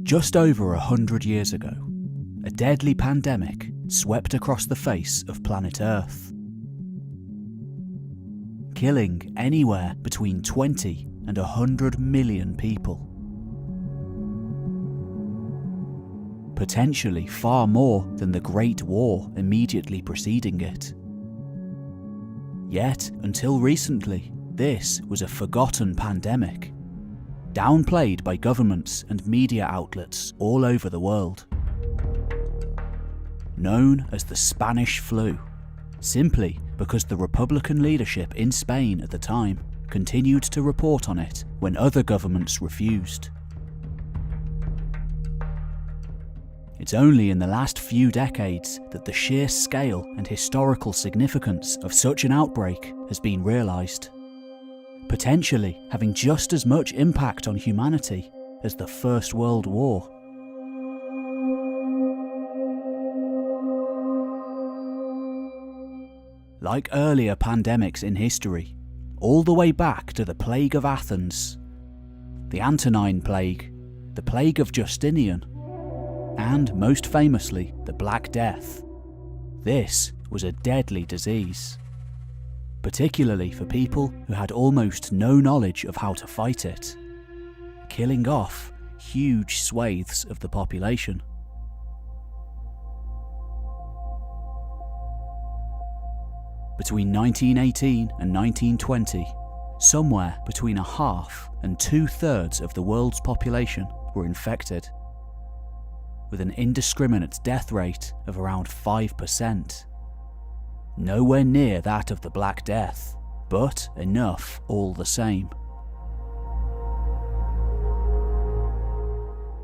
Just over 100 years ago, a deadly pandemic swept across the face of planet Earth, killing anywhere between 20 and 100 million people. Potentially far more than the Great War immediately preceding it. Yet, until recently, this was a forgotten pandemic, downplayed by governments and media outlets all over the world. Known as the Spanish flu, simply because the Republican leadership in Spain at the time continued to report on it when other governments refused. It's only in the last few decades that the sheer scale and historical significance of such an outbreak has been realised, potentially having just as much impact on humanity as the First World War. Like earlier pandemics in history, all the way back to the Plague of Athens, the Antonine Plague, the Plague of Justinian, and most famously, the Black Death. This was a deadly disease, particularly for people who had almost no knowledge of how to fight it, killing off huge swathes of the population. Between 1918 and 1920, somewhere between a half and 2/3 of the world's population were infected, with an indiscriminate death rate of around 5%. Nowhere near that of the Black Death, but enough all the same.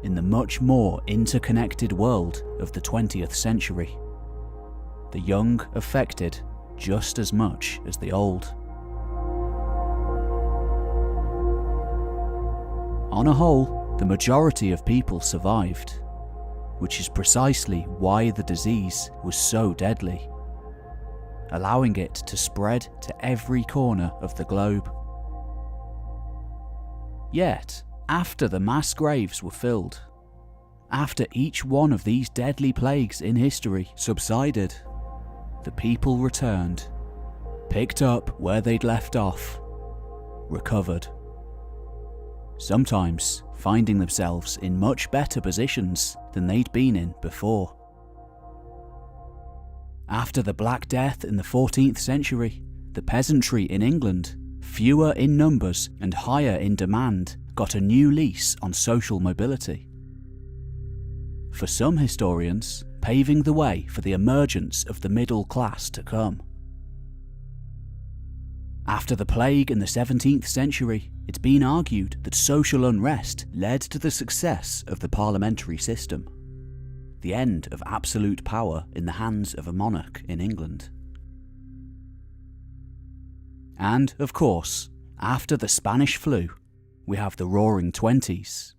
In the much more interconnected world of the 20th century, the young affected just as much as the old. On a whole, the majority of people survived, which is precisely why the disease was so deadly, allowing it to spread to every corner of the globe. Yet, after the mass graves were filled, after each one of these deadly plagues in history subsided, the people returned, picked up where they'd left off, recovered. Sometimes finding themselves in much better positions than they'd been in before. After the Black Death in the 14th century, the peasantry in England, fewer in numbers and higher in demand, got a new lease on social mobility. For some historians, paving the way for the emergence of the middle class to come. After the plague in the 17th century, it's been argued that social unrest led to the success of the parliamentary system, the end of absolute power in the hands of a monarch in England. And, of course, after the Spanish flu, we have the Roaring Twenties.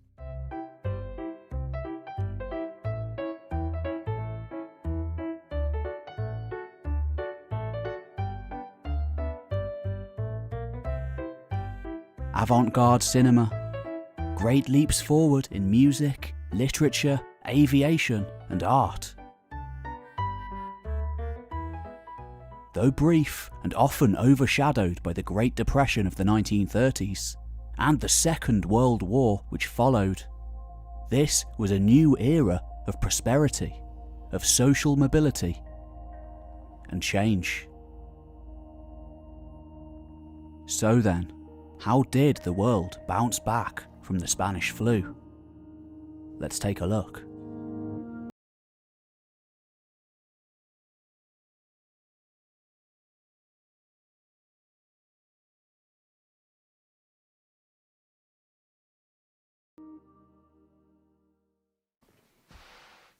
Avant-garde cinema, great leaps forward in music, literature, aviation, and art. Though brief and often overshadowed by the Great Depression of the 1930s and the Second World War which followed, this was a new era of prosperity, of social mobility, and change. So then, how did the world bounce back from the Spanish flu? Let's take a look.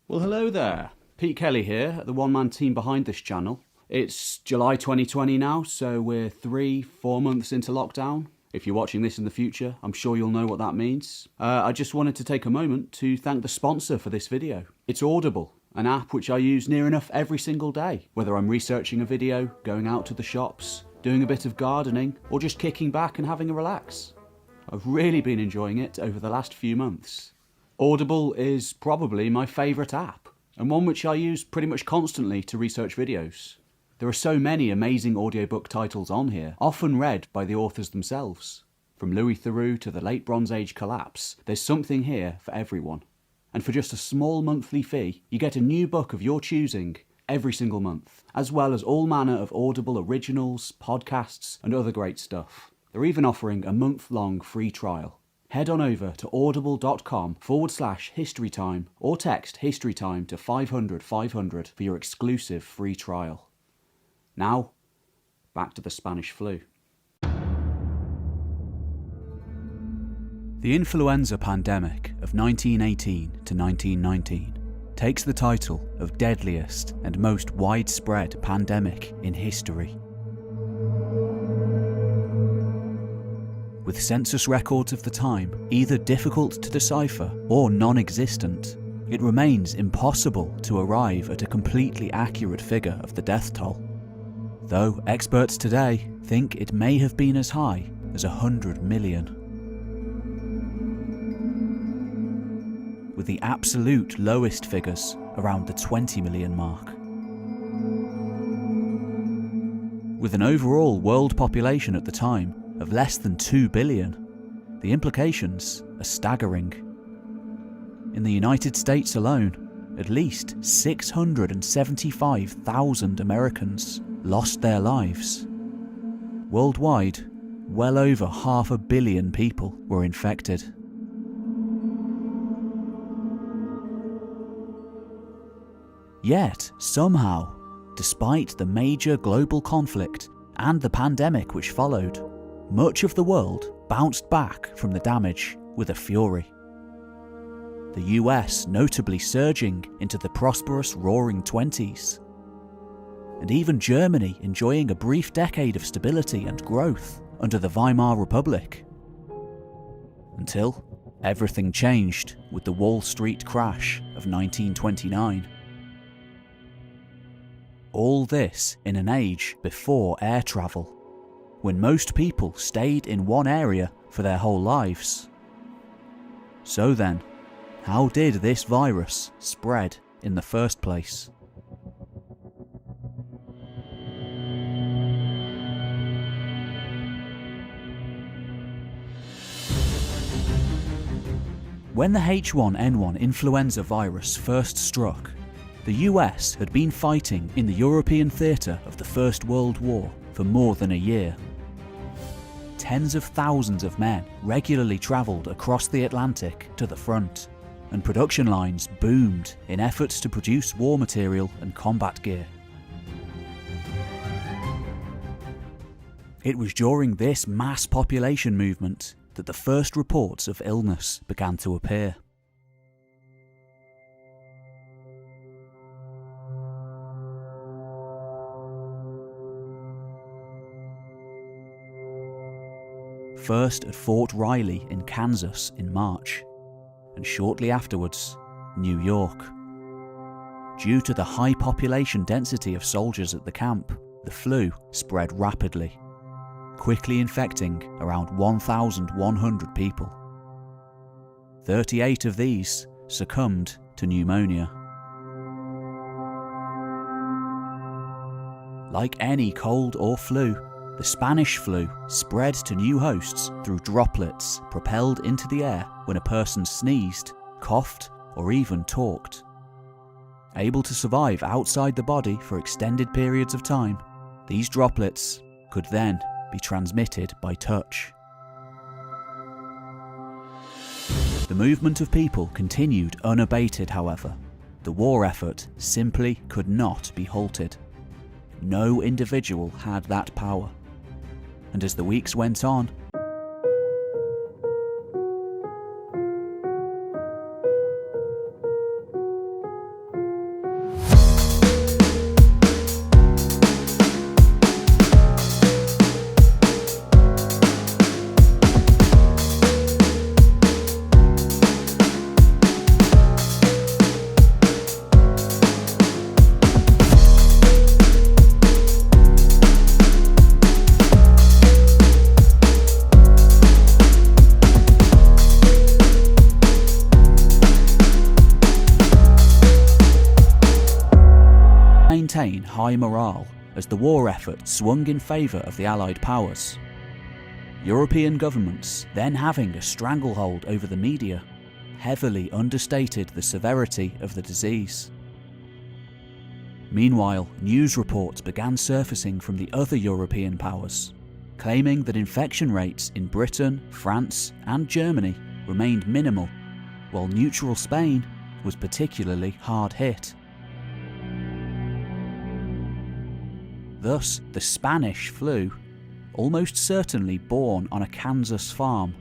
Well, hello there. Pete Kelly here, the one-man team behind this channel. It's July 2020 now, so we're 3-4 months into lockdown. If you're watching this in the future, I'm sure you'll know what that means. I just wanted to take a moment to thank the sponsor for this video. It's Audible, an app which I use near enough every single day, whether I'm researching a video, going out to the shops, doing a bit of gardening, or just kicking back and having a relax. I've really been enjoying it over the last few months. Audible is probably my favourite app, and one which I use pretty much constantly to research videos. There are so many amazing audiobook titles on here, often read by the authors themselves. From Louis Theroux to the Late Bronze Age collapse, there's something here for everyone. And for just a small monthly fee, you get a new book of your choosing every single month, as well as all manner of Audible originals, podcasts, and other great stuff. They're even offering a month-long free trial. Head on over to audible.com/historytime or text historytime to 500 500 for your exclusive free trial. Now, back to the Spanish flu. The influenza pandemic of 1918 to 1919 takes the title of deadliest and most widespread pandemic in history. With census records of the time either difficult to decipher or non-existent, it remains impossible to arrive at a completely accurate figure of the death toll, though experts today think it may have been as high as 100 million. With the absolute lowest figures around the 20 million mark. With an overall world population at the time of less than 2 billion, the implications are staggering. In the United States alone, at least 675,000 Americans lost their lives. Worldwide, well over 500 million people were infected. Yet, somehow, despite the major global conflict and the pandemic which followed, much of the world bounced back from the damage with a fury. The US notably surging into the prosperous Roaring '20s, and even Germany enjoying a brief decade of stability and growth under the Weimar Republic. Until everything changed with the Wall Street crash of 1929. All this in an age before air travel, when most people stayed in one area for their whole lives. So then, how did this virus spread in the first place? When the H1N1 influenza virus first struck, the US had been fighting in the European theatre of the First World War for more than a year. Tens of thousands of men regularly travelled across the Atlantic to the front, and production lines boomed in efforts to produce war material and combat gear. It was during this mass population movement that the first reports of illness began to appear. First at Fort Riley in Kansas in March, and shortly afterwards, New York. Due to the high population density of soldiers at the camp, the flu spread rapidly, quickly infecting around 1,100 people. 38 of these succumbed to pneumonia. Like any cold or flu, the Spanish flu spread to new hosts through droplets propelled into the air when a person sneezed, coughed, or even talked. Able to survive outside the body for extended periods of time, these droplets could then be transmitted by touch. The movement of people continued unabated, however. The war effort simply could not be halted. No individual had that power. And as the weeks went on, maintain high morale as the war effort swung in favour of the Allied powers. European governments, then having a stranglehold over the media, heavily understated the severity of the disease. Meanwhile, news reports began surfacing from the other European powers, claiming that infection rates in Britain, France and Germany remained minimal, while neutral Spain was particularly hard hit. Thus, the Spanish flu, almost certainly born on a Kansas farm,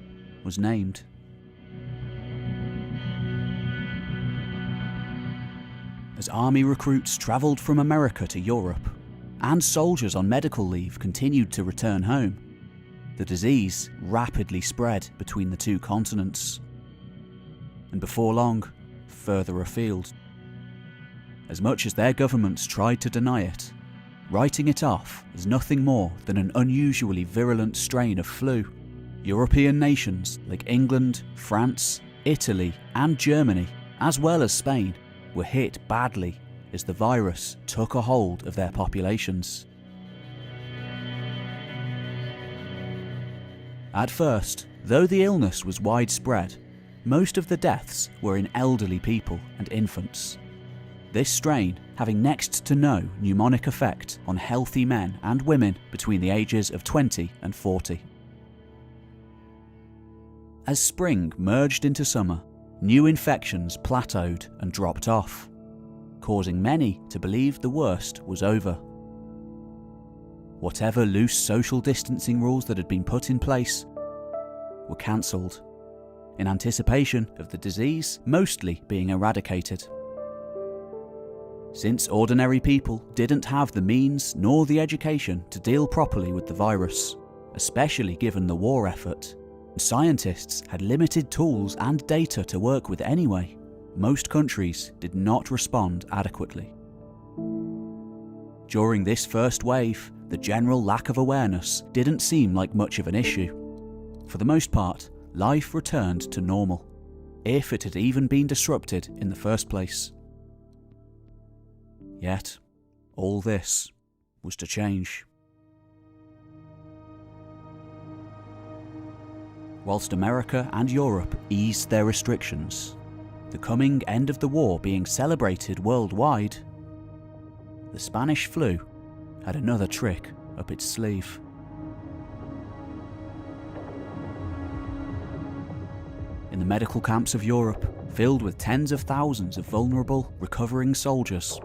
was named. As army recruits travelled from America to Europe, and soldiers on medical leave continued to return home, the disease rapidly spread between the two continents, and before long, further afield. As much as their governments tried to deny it, writing it off as nothing more than an unusually virulent strain of flu, European nations like England, France, Italy and Germany, as well as Spain, were hit badly as the virus took a hold of their populations. At first, though the illness was widespread, most of the deaths were in elderly people and infants. This strain having next to no mnemonic effect on healthy men and women between the ages of 20 and 40. As spring merged into summer, new infections plateaued and dropped off, causing many to believe the worst was over. Whatever loose social distancing rules that had been put in place were cancelled, in anticipation of the disease mostly being eradicated. Since ordinary people didn't have the means nor the education to deal properly with the virus, especially given the war effort, and scientists had limited tools and data to work with anyway, most countries did not respond adequately. During this first wave, the general lack of awareness didn't seem like much of an issue. For the most part, life returned to normal, if it had even been disrupted in the first place. Yet, all this was to change. Whilst America and Europe eased their restrictions, the coming end of the war being celebrated worldwide, the Spanish flu had another trick up its sleeve. In the medical camps of Europe, filled with tens of thousands of vulnerable, recovering soldiers,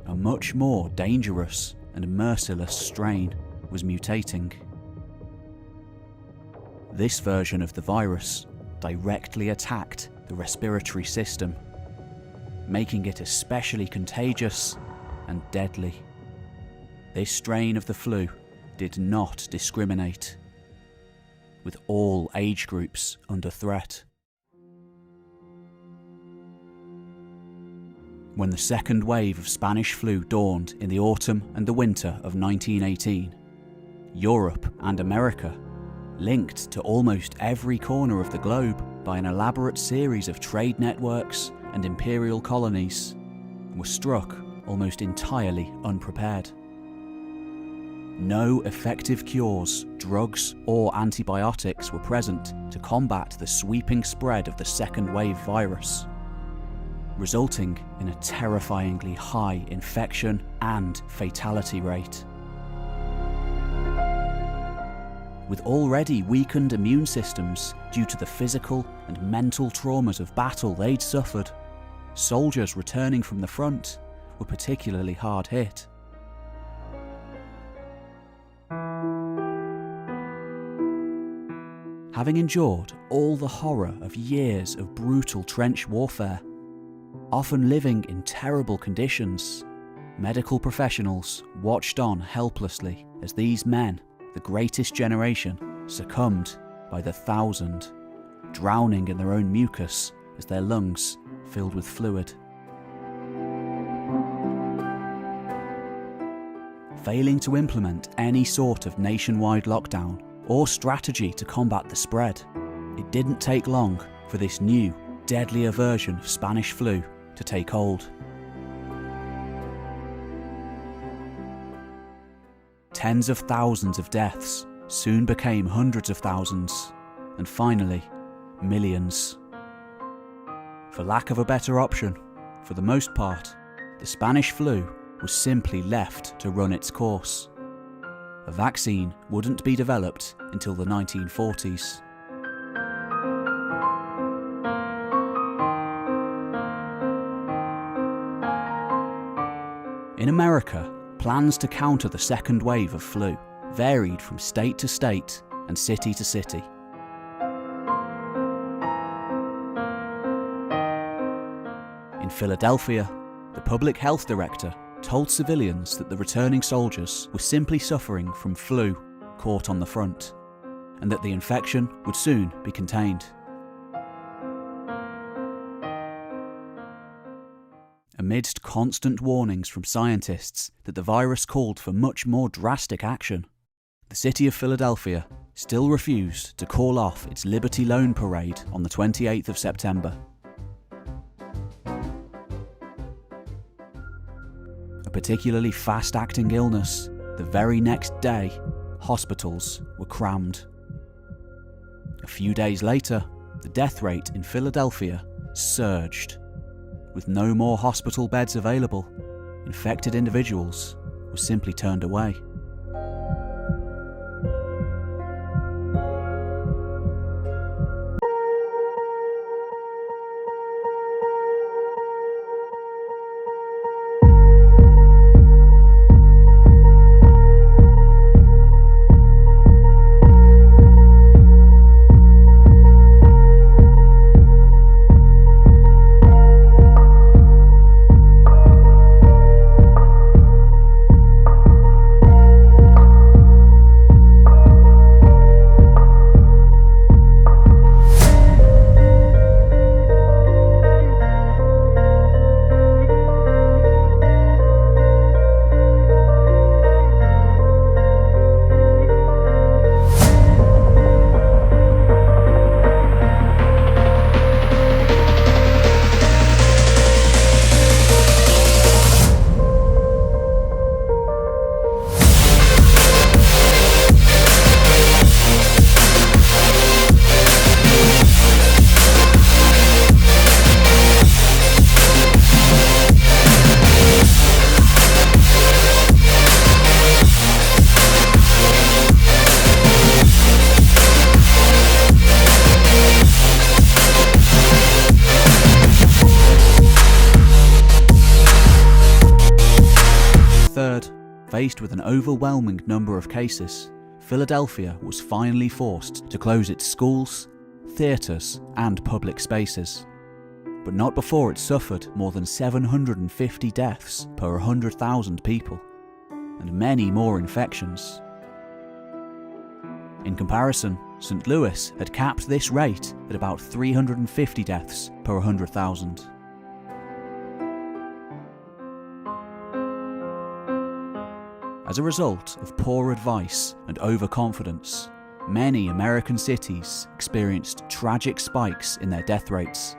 a much more dangerous and merciless strain was mutating. This version of the virus directly attacked the respiratory system, making it especially contagious and deadly. This strain of the flu did not discriminate, with all age groups under threat. When the second wave of Spanish flu dawned in the autumn and the winter of 1918, Europe and America, linked to almost every corner of the globe by an elaborate series of trade networks and imperial colonies, were struck almost entirely unprepared. No effective cures, drugs, or antibiotics were present to combat the sweeping spread of the second wave virus, resulting in a terrifyingly high infection and fatality rate. With already weakened immune systems due to the physical and mental traumas of battle they'd suffered, soldiers returning from the front were particularly hard hit. Having endured all the horror of years of brutal trench warfare, often living in terrible conditions, medical professionals watched on helplessly as these men, the greatest generation, succumbed by the thousand, drowning in their own mucus as their lungs filled with fluid. Failing to implement any sort of nationwide lockdown or strategy to combat the spread, it didn't take long for this new, deadlier version of Spanish flu to take hold. Tens of thousands of deaths soon became hundreds of thousands, and finally, millions. For lack of a better option, for the most part, the Spanish flu was simply left to run its course. A vaccine wouldn't be developed until the 1940s. In America, plans to counter the second wave of flu varied from state to state and city to city. In Philadelphia, the public health director told civilians that the returning soldiers were simply suffering from flu caught on the front, and that the infection would soon be contained. Amidst constant warnings from scientists that the virus called for much more drastic action, the city of Philadelphia still refused to call off its Liberty Loan Parade on the 28th of September. A particularly fast-acting illness, the very next day, hospitals were crammed. A few days later, the death rate in Philadelphia surged. With no more hospital beds available, infected individuals were simply turned away. Faced with an overwhelming number of cases, Philadelphia was finally forced to close its schools, theatres and public spaces. But not before it suffered more than 750 deaths per 100,000 people, and many more infections. In comparison, St. Louis had capped this rate at about 350 deaths per 100,000. As a result of poor advice and overconfidence, many American cities experienced tragic spikes in their death rates.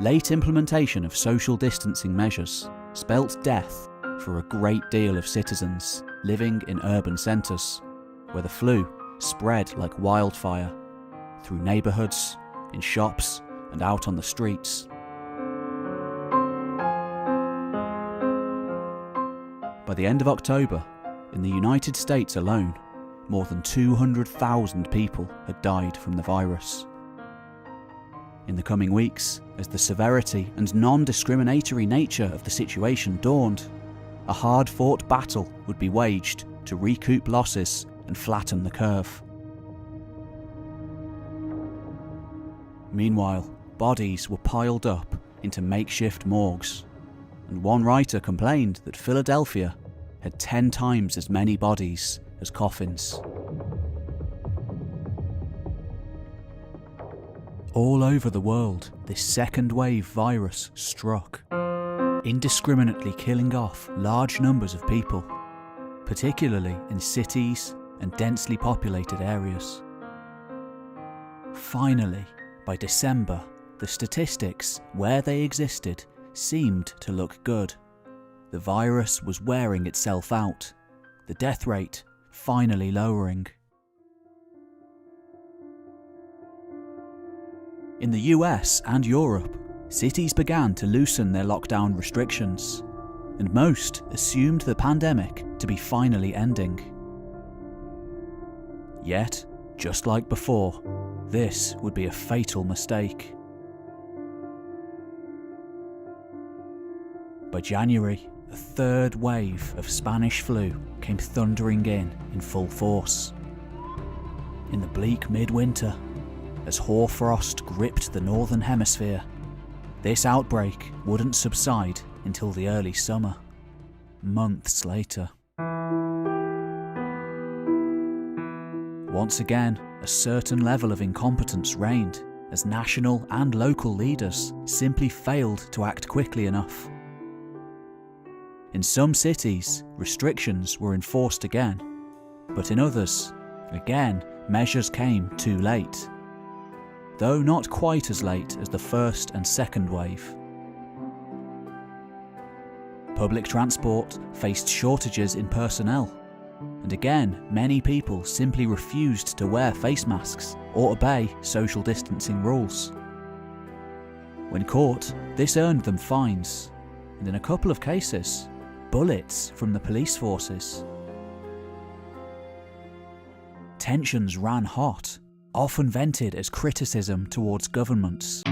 Late implementation of social distancing measures spelt death for a great deal of citizens living in urban centres, where the flu spread like wildfire through neighbourhoods, in shops and out on the streets. By the end of October, in the United States alone, more than 200,000 people had died from the virus. In the coming weeks, as the severity and non-discriminatory nature of the situation dawned, a hard-fought battle would be waged to recoup losses and flatten the curve. Meanwhile, bodies were piled up into makeshift morgues, and one writer complained that Philadelphia had 10 times as many bodies as coffins. All over the world, this second wave virus struck, indiscriminately killing off large numbers of people, particularly in cities and densely populated areas. Finally, by December, the statistics, where they existed, seemed to look good. The virus was wearing itself out, the death rate finally lowering. In the US and Europe, cities began to loosen their lockdown restrictions, and most assumed the pandemic to be finally ending. Yet, just like before, this would be a fatal mistake. By January, a third wave of Spanish flu came thundering in full force. In the bleak midwinter, as hoarfrost gripped the northern hemisphere, this outbreak wouldn't subside until the early summer, months later. Once again, a certain level of incompetence reigned as national and local leaders simply failed to act quickly enough. In some cities, restrictions were enforced again, but in others, again, measures came too late, though not quite as late as the first and second wave. Public transport faced shortages in personnel, and again, many people simply refused to wear face masks or obey social distancing rules. When caught, this earned them fines, and in a couple of cases, bullets from the police forces. Tensions ran hot, often vented as criticism towards governments.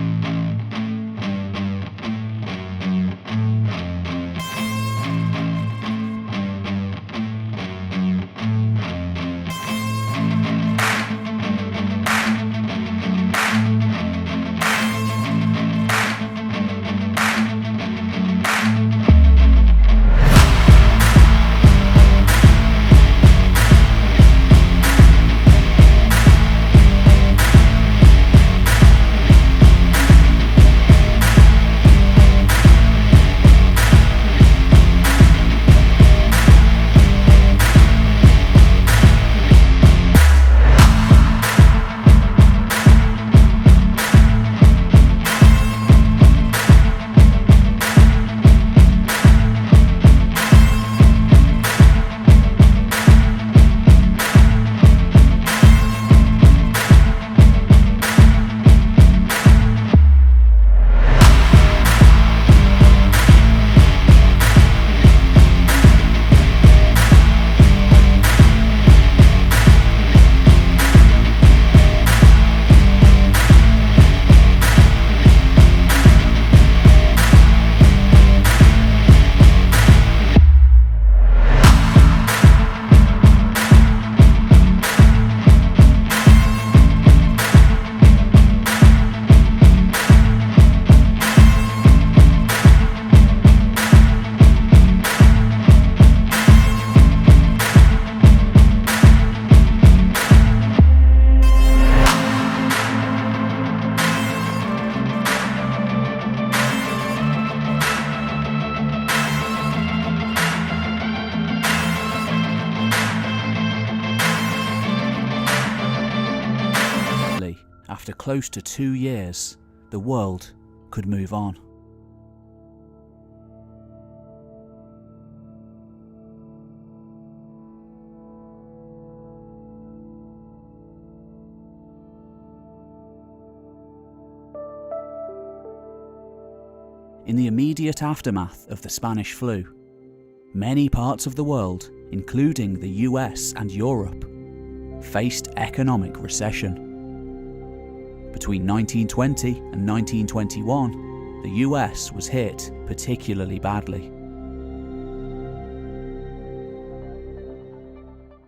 After close to 2 years, the world could move on. In the immediate aftermath of the Spanish flu, many parts of the world, including the US and Europe, faced economic recession. Between 1920 and 1921, the US was hit particularly badly.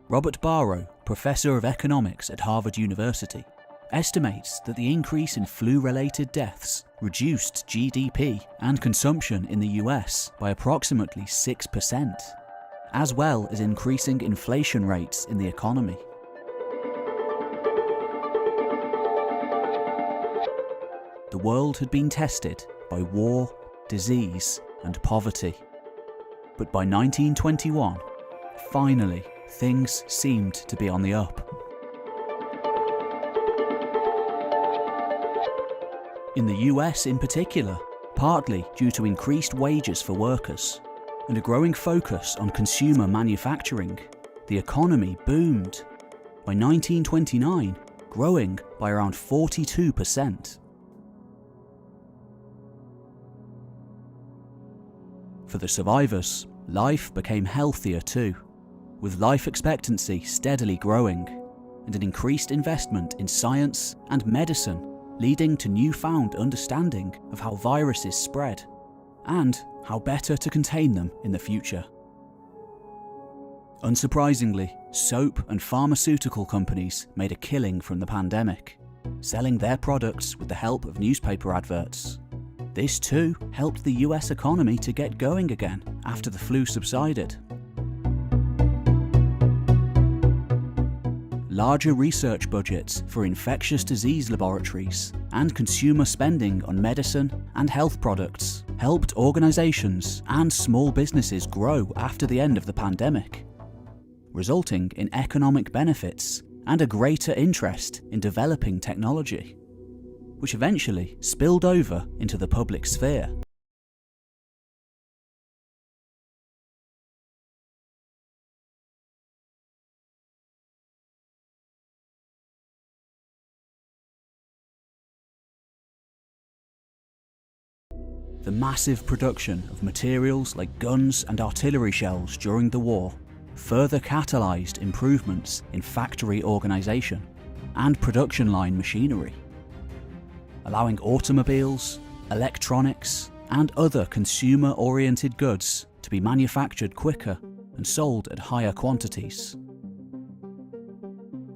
Robert Barrow, professor of economics at Harvard University, estimates that the increase in flu-related deaths reduced GDP and consumption in the US by approximately 6%, as well as increasing inflation rates in the economy. The world had been tested by war, disease, and poverty. But by 1921, finally, things seemed to be on the up. In the US in particular, partly due to increased wages for workers and a growing focus on consumer manufacturing, the economy boomed, by 1929 growing by around 42%. For the survivors, life became healthier too, with life expectancy steadily growing, and an increased investment in science and medicine leading to newfound understanding of how viruses spread, and how better to contain them in the future. Unsurprisingly, soap and pharmaceutical companies made a killing from the pandemic, selling their products with the help of newspaper adverts. This too helped the US economy to get going again after the flu subsided. Larger research budgets for infectious disease laboratories and consumer spending on medicine and health products helped organizations and small businesses grow after the end of the pandemic, resulting in economic benefits and a greater interest in developing technology, which eventually spilled over into the public sphere. The massive production of materials like guns and artillery shells during the war further catalysed improvements in factory organisation and production line machinery, allowing automobiles, electronics, and other consumer-oriented goods to be manufactured quicker and sold at higher quantities.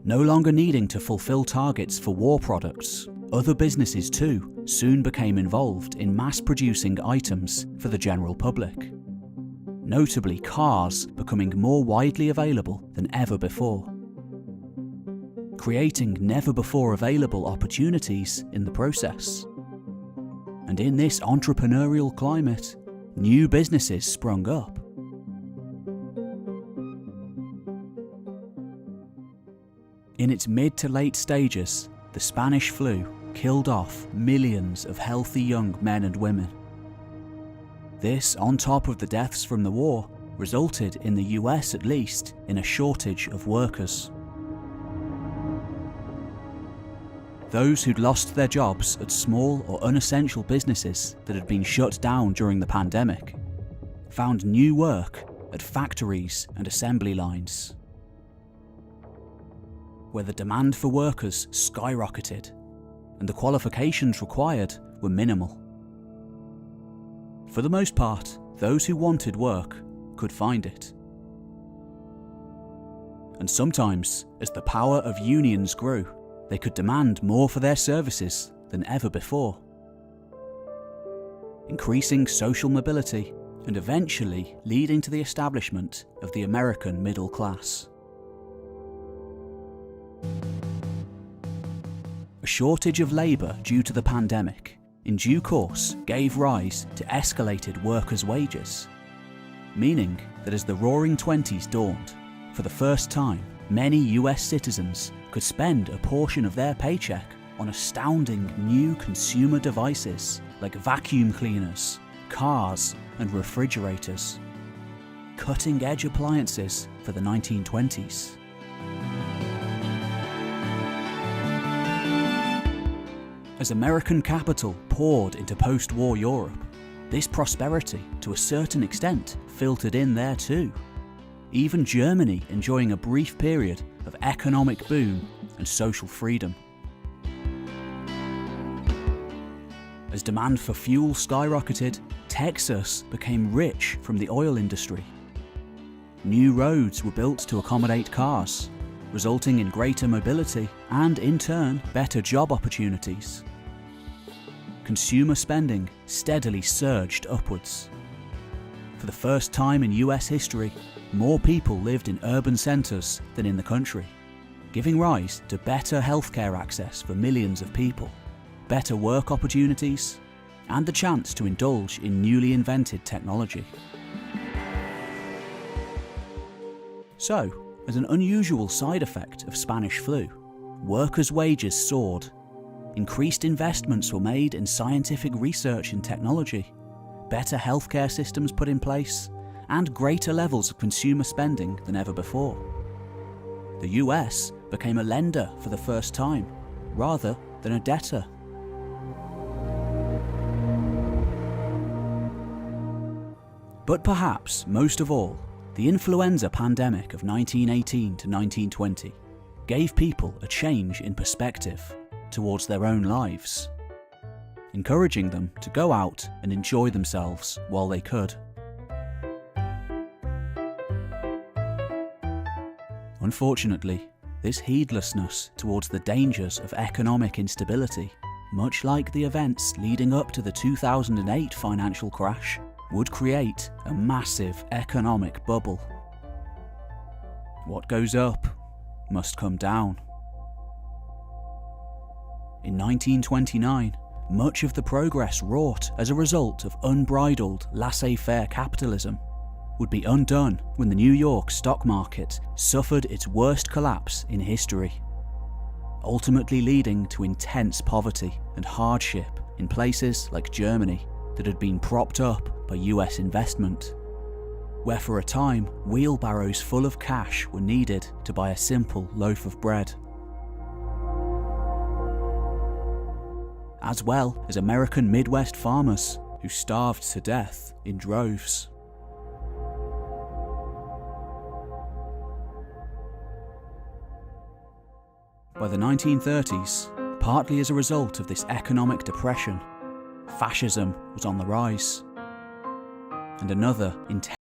No longer needing to fulfill targets for war products, other businesses too soon became involved in mass-producing items for the general public, notably cars becoming more widely available than ever before, creating never-before-available opportunities in the process. And in this entrepreneurial climate, new businesses sprung up. In its mid to late stages, the Spanish flu killed off millions of healthy young men and women. This, on top of the deaths from the war, resulted, in the US at least, in a shortage of workers. Those who'd lost their jobs at small or unessential businesses that had been shut down during the pandemic found new work at factories and assembly lines, where the demand for workers skyrocketed and the qualifications required were minimal. For the most part, those who wanted work could find it. And sometimes, as the power of unions grew, they could demand more for their services than ever before, increasing social mobility and eventually leading to the establishment of the American middle class. A shortage of labour due to the pandemic, in due course, gave rise to escalated workers' wages, meaning that as the Roaring Twenties dawned, for the first time, many US citizens could spend a portion of their paycheck on astounding new consumer devices like vacuum cleaners, cars, and refrigerators. Cutting-edge appliances for the 1920s. As American capital poured into post-war Europe, this prosperity, to a certain extent, filtered in there too. Even Germany enjoying a brief period of economic boom and social freedom. As demand for fuel skyrocketed, Texas became rich from the oil industry. New roads were built to accommodate cars, resulting in greater mobility and, in turn, better job opportunities. Consumer spending steadily surged upwards. For the first time in US history, more people lived in urban centres than in the country, giving rise to better healthcare access for millions of people, better work opportunities, and the chance to indulge in newly invented technology. So, as an unusual side effect of Spanish flu, workers' wages soared, increased investments were made in scientific research and technology, better healthcare systems put in place, and greater levels of consumer spending than ever before. the US became a lender for the first time, rather than a debtor. But perhaps, most of all, the influenza pandemic of 1918 to 1920 gave people a change in perspective towards their own lives, encouraging them to go out and enjoy themselves while they could. Unfortunately, this heedlessness towards the dangers of economic instability, much like the events leading up to the 2008 financial crash, would create a massive economic bubble. What goes up must come down. In 1929, much of the progress wrought as a result of unbridled laissez-faire capitalism would be undone when the New York stock market suffered its worst collapse in history, ultimately leading to intense poverty and hardship in places like Germany that had been propped up by US investment, where for a time wheelbarrows full of cash were needed to buy a simple loaf of bread. As well as American Midwest farmers who starved to death in droves. By the 1930s, partly as a result of this economic depression, fascism was on the rise, and another intense